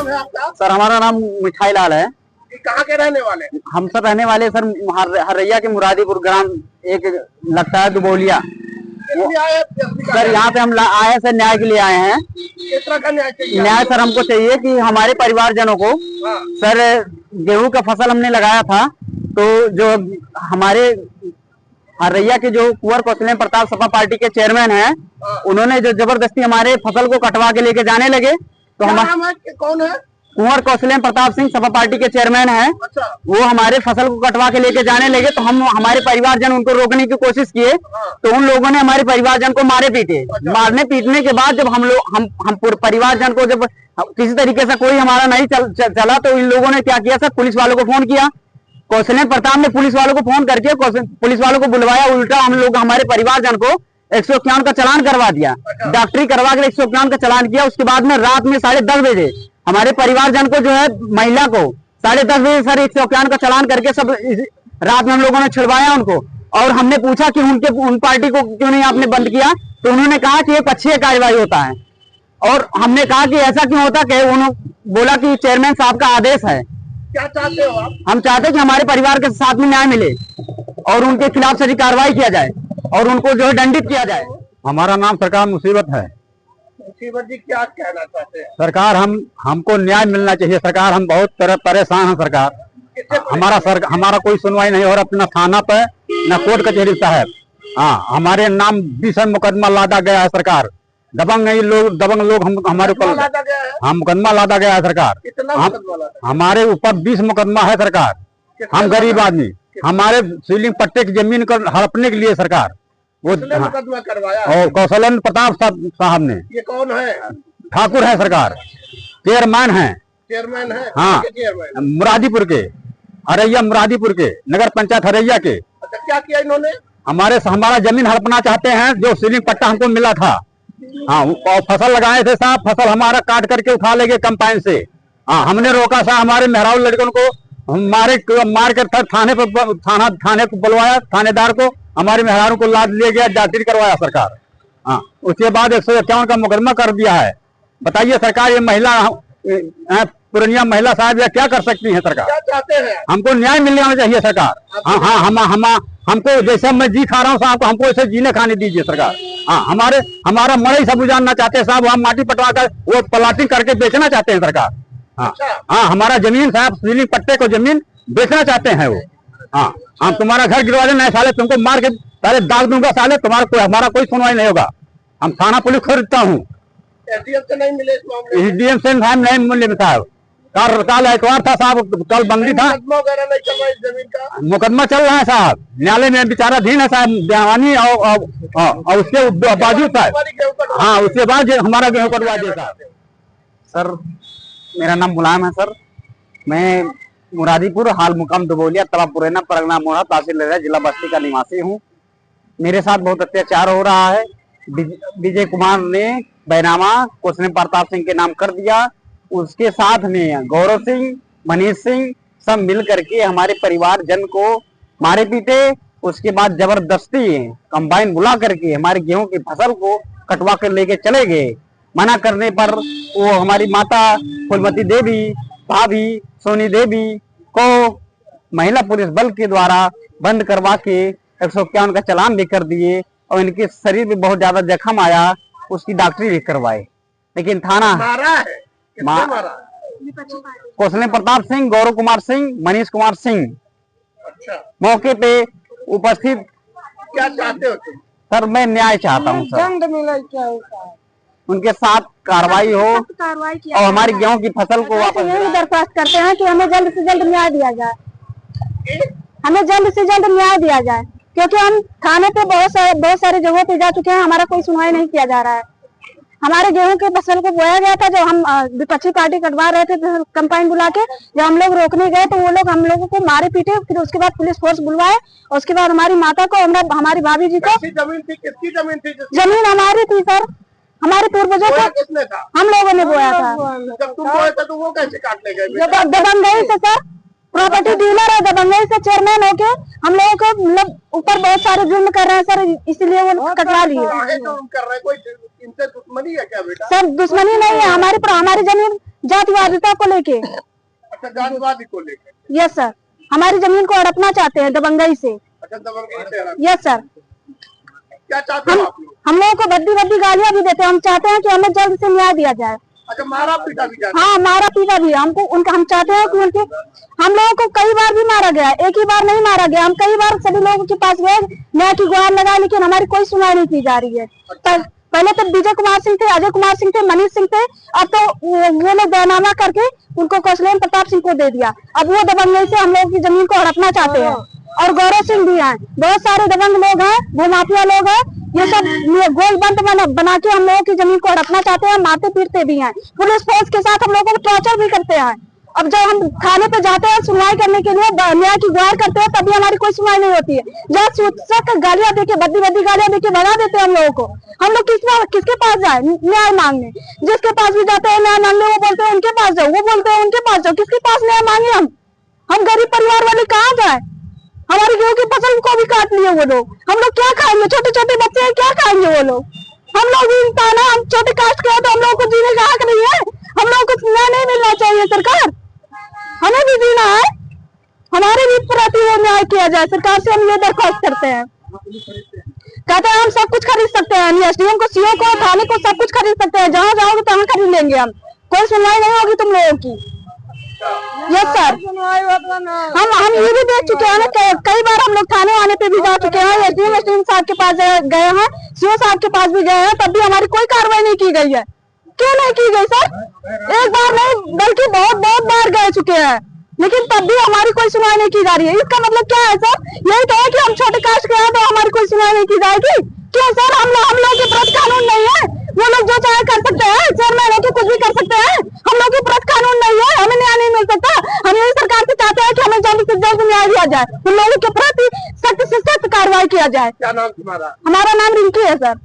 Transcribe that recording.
नाम है आपका? सर हमारा नाम मिठाई लाल है। कहाँ के रहने वाले? हम सब रहने वाले सर हरैया के मुरादीपुर ग्राम एक लगता है दुबौलिया। सर यहाँ पे हम आए सर न्याय के लिए आए हैं। किस तरह का न्याय चाहिए? न्याय सर हमको चाहिए कि हमारे परिवारजनों को सर गेहूं का फसल हमने लगाया था, तो जो हमारे हरैया के जो कुंवर कौशलेन्द्र प्रताप सपा पार्टी के चेयरमैन हैं, उन्होंने जो जबरदस्ती हमारे फसल को कटवा के लेके जाने लगे। तो हमारे कौन है? कुंवर कौशलेन्द्र प्रताप सिंह सपा पार्टी के चेयरमैन हैं। अच्छा। वो हमारे फसल को कटवा के लेके जाने लगे, तो हम हमारे परिवारजन उनको रोकने की कोशिश किए, तो उन लोगों ने हमारे परिवारजन को मारे पीटे। अच्छा। मारने पीटने के बाद जब हम परिवारजन को जब किसी तरीके से कोई हमारा नहीं चला, तो इन लोगों ने क्या किया सर, पुलिस वालों को फोन किया। कौशलेन्द्र प्रताप ने पुलिस वालों को फोन करके पुलिस वालों को बुलवाया। उल्टा हम लोग हमारे परिवारजन को 151 का चालान करवा दिया। डॉक्टरी करवा के 151 का चालान किया। उसके बाद में रात में 10:30 बजे हमारे परिवारजन को जो है महिला को 10:30 बजे सर 151 का चालान करके सब रात में हम लोगों ने छिड़वाया उनको। और हमने पूछा कि उन पार्टी को क्यों नहीं आपने बंद किया, तो उन्होंने कहा कि ये पक्षीय कार्यवाही होता है। और हमने कहा कि ऐसा क्यों होता है, उन्होंने बोला कि चेयरमैन साहब का आदेश है। क्या चाहते हो आप? हम चाहते हैं कि हमारे परिवार के साथ में न्याय मिले और उनके खिलाफ सही कार्रवाई किया जाए और उनको जो है दंडित किया जाए। हमारा नाम सरकार मुसीबत है। मुसीबत जी क्या कहना चाहते हैं? सरकार हमको न्याय मिलना चाहिए। सरकार हम बहुत परेशान हैं। सरकार हमारा कोई सुनवाई नहीं हो रहा, अपना थाना पे न कोर्ट कचहरी साहब। हाँ, हमारे नाम 20 मुकदमा लादा गया है। सरकार दबंग लोग हमारे ऊपर मुकदमा लादा गया है। सरकार हमारे ऊपर 20 मुकदमा है। सरकार हम गरीब आदमी, हमारे सीलिंग पट्टे की जमीन को हड़पने के लिए सरकार वो मुकदमा करवाया और कौशलेन्द्र प्रताप साहब ने। ये कौन है? ठाकुर है। सरकार चेयरमैन है। चेयरमैन है? हाँ, मुरादीपुर के, हरैया मुरादीपुर के नगर पंचायत हरैया के। अच्छा, क्या किया इन्होंने? हमारा जमीन हड़पना चाहते हैं, जो सीलिंग पट्टा हमको मिला था। हाँ, और फसल लगाए थे साहब, फसल हमारा काट करके उठा लेंगे कंपाइन से। हाँ, हमने रोका साहब, हमारे मेहरारू लड़कों को मार कर थाने को बुलवाया, थानेदार को, हमारे मेहरारू को लाद ले गया, डॉक्टरी करवाया सरकार। हाँ, उसके बाद 151 का मुकदमा कर दिया है। बताइए सरकार, ये महिला पूर्णिया महिला साहब या क्या कर सकती है सरकार? क्या चाहते हैं? हमको न्याय मिलना चाहिए सरकार। हाँ, हमको जैसे मैं जी खा रहा हूँ साहब, हमको ऐसे जीने खाने दीजिए सरकार। हाँ, हमारा मड़ई सब उजाड़ना चाहते हैं साहब, हम माटी पटवा कर वो प्लाटिंग करके बेचना चाहते हैं सरकार। हाँ। हाँ, हमारा जमीन साहब सीलिंग पट्टे को जमीन बेचना चाहते हैं वो। हाँ, हम तुम्हारा घर गिरवा देना साले, तुमको मार के साले दाग दूंगा साले, हमारा कोई सुनवाई नहीं होगा। हम थाना पुलिस खरीदता हूँ। एसडीएम से नहीं मिले इस मामले में? एसडीएम से नहीं मिले साहब। कल एतवार था साहब, कल बंदी था। मुकदमा वगैरह नहीं चल रहा इस जमीन का? मुकदमा चल रहा है साहब, न्यायालय में विचाराधीन है साहब, दीवानी और उसके बावजूद साहब। हाँ, उसके बाद हमारा गेहूं कटवा दिया साहब। सर मेरा नाम मुलायम है सर, मैं मुरादीपुर हाल मुकाम दुबौलिया तलाब पुरैना परगना मोड़ा तहसील जिला बस्ती का निवासी हूँ। मेरे साथ बहुत अत्याचार हो रहा है। विजय कुमार ने बैनामा कौशलेन्द्र प्रताप सिंह के नाम कर दिया। उसके साथ में गौरव सिंह, मनीष सिंह सब मिल करके हमारे परिवार जन को मारे पीटे। उसके बाद जबरदस्ती कंबाइन बुला करके हमारे गेहूं की फसल को कटवा कर लेके चले गए। मना करने पर वो हमारी माता फूलमती देवी, भाभी सोनी देवी को महिला पुलिस बल के द्वारा बंद करवा के 151 का चालान भी कर दिए और इनके शरीर में बहुत ज्यादा जख्म आया, उसकी डॉक्टरी भी करवाए। लेकिन थाना मारा है? कौशलेन्द्र प्रताप सिंह, गौरव कुमार सिंह, मनीष कुमार सिंह। अच्छा। मौके पे उपस्थित। क्या चाहते हो तुम? सर मैं न्याय चाहता हूँ सर, दंड मिले, क्या होता है उनके साथ कार्रवाई हो और हमारी गेहूं की फसल को वापस। यही दरख्वास्त करते हैं कि हमें जल्द से जल्द न्याय दिया जाए, हमें जल्द से जल्द न्याय दिया जाए, क्योंकि हम थाने पे बहुत सारे जगहों पे जा चुके हैं, हमारा कोई सुनवाई नहीं किया जा रहा है। हमारे गेहूं के फसल को बोया गया था, जब हम विपक्षी पार्टी कटवा रहे थे कंपाइन बुला के, जब हम लोग रोकने गए तो वो लोग हम लोगों को मारे पीटे। फिर उसके बाद पुलिस फोर्स बुलवाए और उसके बाद हमारी माता को, हमारी भाभी जी को। जमीन थी? किसकी जमीन थी? जमीन हमारी थी सर, हमारे पूर्वजों को। किसने था? हम लोगों ने बोया था। जब तुम बोए थे तो वो कैसे काटने गए? दबंगई से सर, प्रॉपर्टी डीलर है, दबंगई से चेयरमैन होके हम लोगों को मतलब ऊपर बहुत सारे जुल्म कर रहे हैं सर, इसलिए वो कटवा लिए। कर रहे कोई इनसे दुश्मनी है क्या बेटा? सर दुश्मनी नहीं है, हमारी जमीन जातिवादिता को लेके। अच्छा, जातिवादी को लेकर। यस सर, हमारी जमीन को हड़पना चाहते हैं दबंगई से। अच्छा, दबंगई से। यस सर, क्या चाहते हैं आप लोग? हम लोगों को बद्दी गालियां भी देते हैं। हम चाहते हैं कि हमें जल्द से न्याय दिया जाए। अच्छा, मारा पीटा भी जाता है? हाँ, मारा पीटा भी। हमको उनका हम चाहते हैं कि उनके, हम लोगों को कई बार भी मारा गया, एक ही बार नहीं मारा गया। हम कई बार सभी लोगों के पास गए, न्याय की गुहार लगाई, लेकिन हमारी कोई सुनवाई नहीं की जा रही है। पहले तो विजय कुमार सिंह थे, अजय कुमार सिंह थे, मनीष सिंह थे। अब तो वो लोग बयानामा करके उनको कौशलेन्द्र प्रताप सिंह को दे दिया। अब वो दबंगई से हम लोगों की जमीन को हड़पना चाहते हैं। और गौरव सिंह भी हैं, बहुत सारे दबंग लोग हैं, भूमाफिया लोग हैं। ये सब गोलबंद बना के हम लोगों की जमीन को हड़पना चाहते हैं, मारते पीटते भी हैं। पुलिस फोर्स के साथ हम लोगों को टॉर्चर भी करते हैं। अब जब हम थाने पे जाते हैं सुनवाई करने के लिए, न्याय की गुहार करते हैं, तभी हमारी कोई सुनवाई नहीं होती है। जब गालियां देके, बद्दी गालियां देके भगा देते हैं हम लोगों को। हम लोग किसके पास जाए न्याय मांगने? जिसके पास भी जाते हैं न्याय मांगने, वो बोलते हैं उनके पास जाओ, वो बोलते हैं उनके पास जाओ। किसके पास न्याय मांगे हम गरीब परिवार वाले कहाँ जाए? हमारी गेहूं की फसल को भी काट लिए वो लोग। हम लोग क्या खाएंगे? छोटे छोटे बच्चे हैं, क्या खाएंगे वो लोग? हम लोग भी इंसान है, हम छोटे कास्ट के हैं, तो हम लोगों को जीने का हक नहीं है? हम लोगों को न्याय नहीं मिलना चाहिए? सरकार, हमें भी जीना है, हमारे भी प्रति वो न्याय किया जाए। सरकार से हम ये दरख्वास्त करते हैं। कहते हैं हम सब कुछ खरीद सकते हैं, एसडीएम को, सीओ को, थाने को, सब कुछ खरीद सकते हैं। जहाँ जाओगे तहाँ खरीद लेंगे हम, कोई सुनवाई नहीं होगी तुम लोगों की। यस सर, हम ये भी देख चुके हैं ना, कई बार हम लोग थाने वाने पे भी जा चुके हैं, एसडीएम साहब के पास गए हैं, सीओ साहब के पास भी गए हैं, तब भी हमारी कोई कार्रवाई नहीं की गई है। क्यों नहीं की गई सर? एक बार नहीं बल्कि बहुत बार गए चुके हैं, लेकिन तब भी हमारी कोई सुनवाई नहीं की जा रही है। इसका मतलब क्या है सर? यही तो है कि हम छोटे कास्ट के हैं तो हमारी कोई सुनवाई नहीं की जाएगी? क्यों सर? हम लोग के प्रति कानून नहीं है? वो लोग जो चाहे कर सकते हैं, चेयरमैन होकर कुछ भी कर सकते हैं। हम लोग के प्रति कानून नहीं है, हमें न्याय नहीं मिल सकता। हम यही सरकार से चाहते हैं कि हमें जल्द से जल्द न्याय दिया जाए, उन लोगों के प्रति सख्त से सख्त कार्रवाई किया जाए। क्या नाम तुम्हारा? हमारा नाम रिंकी है सर।